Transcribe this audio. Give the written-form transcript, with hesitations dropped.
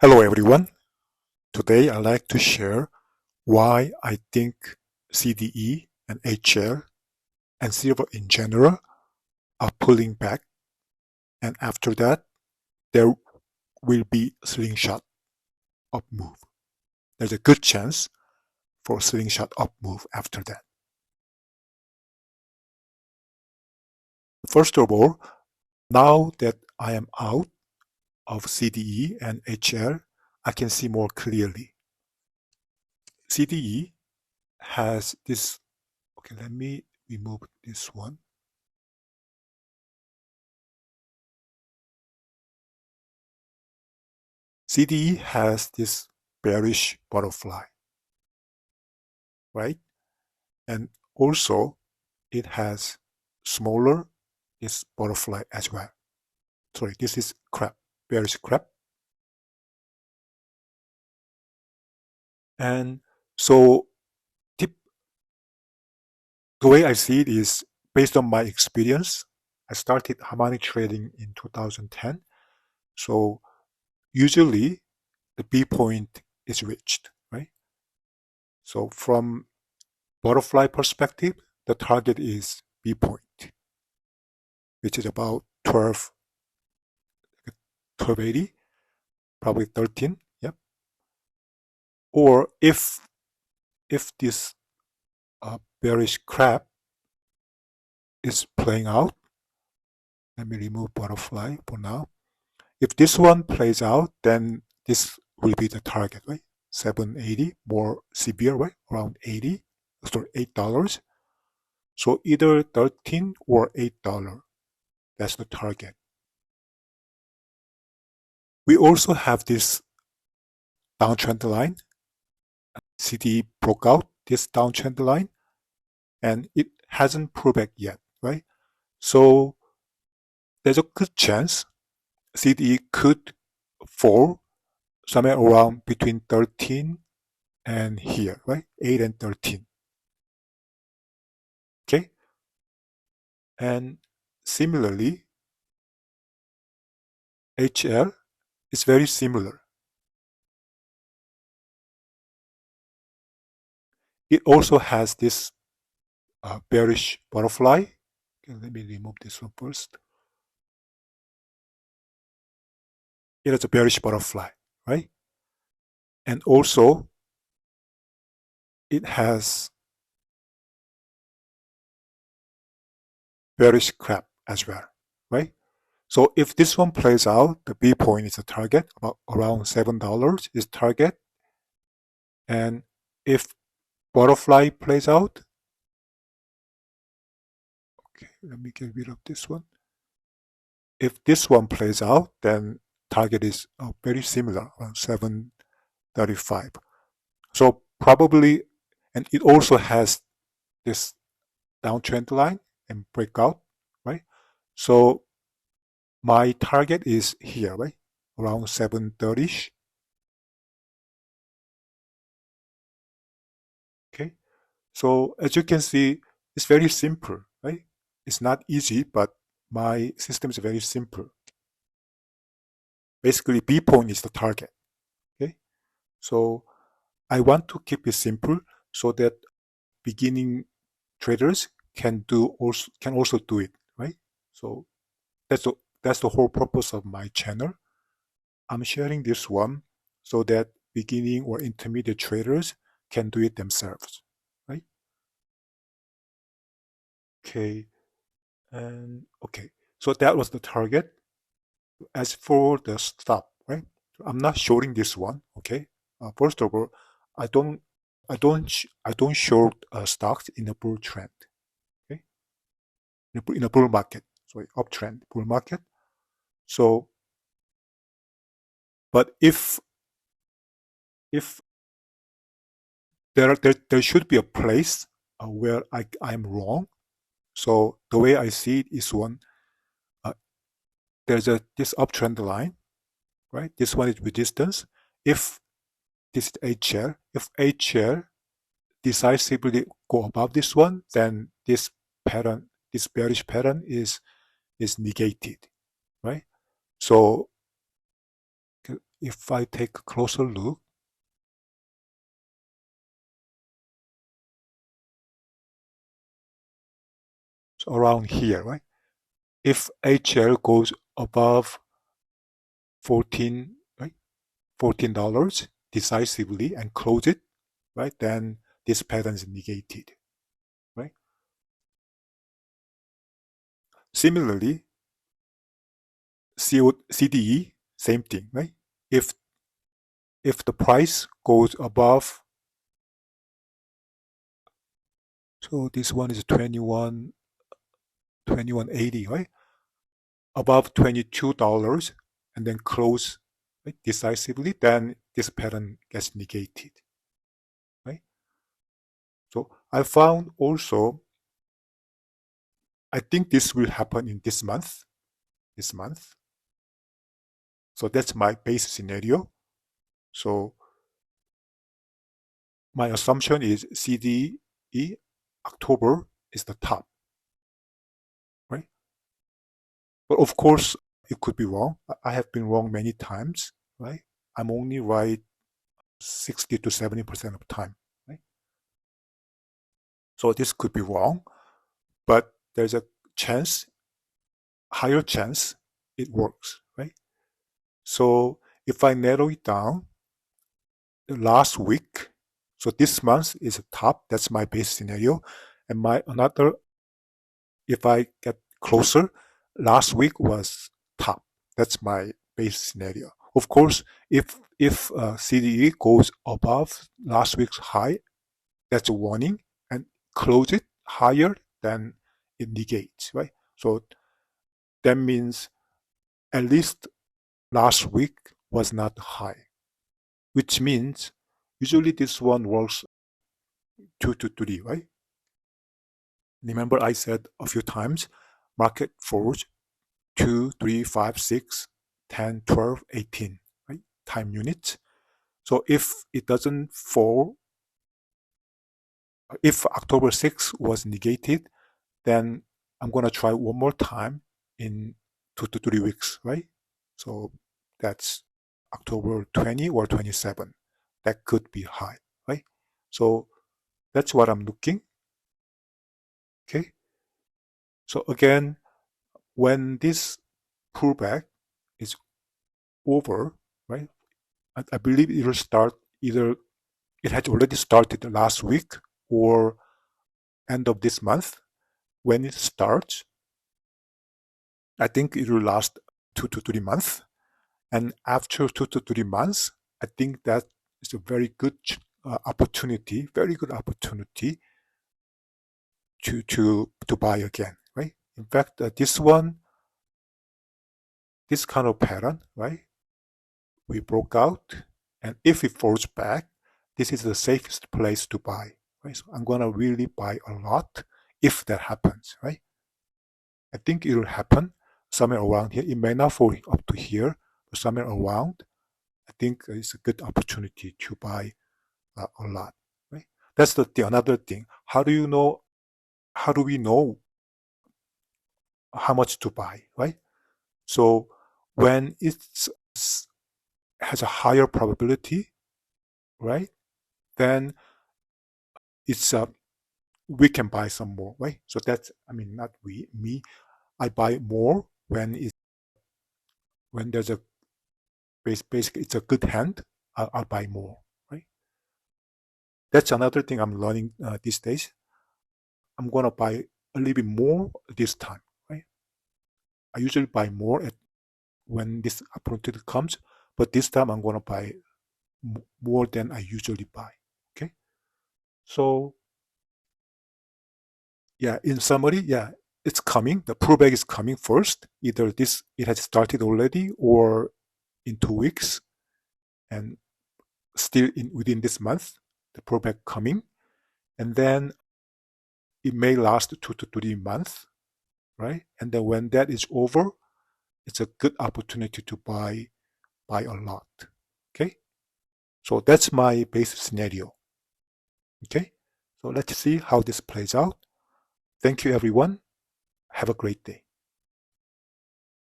Hello everyone. Today I'd like to share why I think CDE and HL and silver in general are pulling back, and after that there will be slingshot up move. There's a good chance for slingshot up move after that. First of all, now that I am out of CDE and HL, I can see more clearly. CDE has this, okay, let me remove this one. CDE has this bearish butterfly, right? And also it has smaller this butterfly as well. Sorry, this is crab, bearish crab. And so the way I see it is based on my experience. I started harmonic trading in 2010. So usually the B point is reached, right? So from butterfly perspective, the target is B point, which is about 1280, probably 13. Yep. Or if this bearish crab is playing out, let me remove butterfly for now. If this one plays out, then this will be the target, right? 780, more severe, right? Around 80, sorry, $8. So either 13 or $8. That's the target. We also have this downtrend line. CDE broke out this downtrend line, and it hasn't pulled back yet, right? So there's a good chance CDE could fall somewhere around between 13 and here, right? 8 and 13. Okay? And similarly, HL is very similar. It also has this bearish butterfly. Okay, let me remove this one first. It has a bearish butterfly, right? And also, it has bearish crab as well, right? So if this one plays out, the B point is a target, about around $7 is target. And if butterfly plays out, okay, let me get rid of this one. If this one plays out, then target is very similar, around 735. So probably, and it also has this downtrend line and breakout, right? So my target is here, right? Around 730-ish. Okay. So as you can see, it's very simple, right? It's not easy, but my system is very simple. Basically, B point is the target. Okay. So I want to keep it simple so that beginning traders can also do it, right? So that's the whole purpose of my channel. I'm sharing this one so that beginning or intermediate traders can do it themselves, right? Okay, and okay, so that was the target. As for the stop, right? I'm not shorting this one, okay? First of all, I don't short stocks in a bull trend, okay? In a bull market, sorry, uptrend bull market. So, but if there should be a place where I'm wrong. So the way I see it is one, there's this uptrend line, right? This one is resistance. If this is HL, if HL decisively go above this one, then this pattern, this bearish pattern is negated, right? So if I take a closer look, so around here, right? If HL goes above 14, right? $14 decisively and close it, right? Then this pattern is negated, right? Similarly, CDE, same thing, right? If the price goes above, so this one is 21.80, right? Above $22 and then close, right, decisively, then this pattern gets negated, right? So I found also, I think this will happen in this month. So that's my base scenario. So my assumption is CDE October is the top, right? But of course, it could be wrong. I have been wrong many times, right? I'm only right 60 to 70% of the time, right? So this could be wrong, but there's a chance, higher chance it works, right? So if I narrow it down, last week, so this month is a top, that's my base scenario. And my another, if I get closer, last week was top. That's my base scenario. Of course, if CDE goes above last week's high, that's a warning, and close it higher, then it negates, right? So that means at least last week was not high, which means usually this one works 2 to 3, right? Remember I said a few times, market follows 2, 3, 5, 6, 10, 12, 18, right? Time units. So if it doesn't fall, if October 6 was negated, then I'm going to try one more time in 2 to 3 weeks, right? So that's October 20 or 27. That could be high, right? So that's what I'm looking. Okay. So again, when this pullback is over, right? I believe it will start either, it had already started last week or end of this month. When it starts, I think it will last 2 to 3 months. And after 2 to 3 months, I think that is a very good opportunity, very good opportunity to buy again, right? In fact, this kind of pattern, right? We broke out, and if it falls back, this is the safest place to buy, right? So I'm gonna really buy a lot if that happens, right? I think it will happen somewhere around here. It may not fall up to here, but somewhere around, I think it's a good opportunity to buy a lot, right? That's the another thing. How do we know how much to buy, right? So when it has a higher probability, right? Then it's we can buy some more, right? So that's, I mean, not me. I buy more when there's a basically it's a good hand. I'll buy more, right? That's another thing I'm learning these days. I'm gonna buy a little bit more this time, right? I usually buy more when this opportunity comes, but this time I'm gonna buy more than I usually buy. Okay, so yeah, in summary, yeah, it's coming. The pullback is coming first. Either it has started already or in 2 weeks, and still within this month, the pullback coming, and then it may last 2 to 3 months, right? And then when that is over, it's a good opportunity to buy a lot. Okay, so that's my base scenario. Okay, so let's see how this plays out. Thank you, everyone. Have a great day.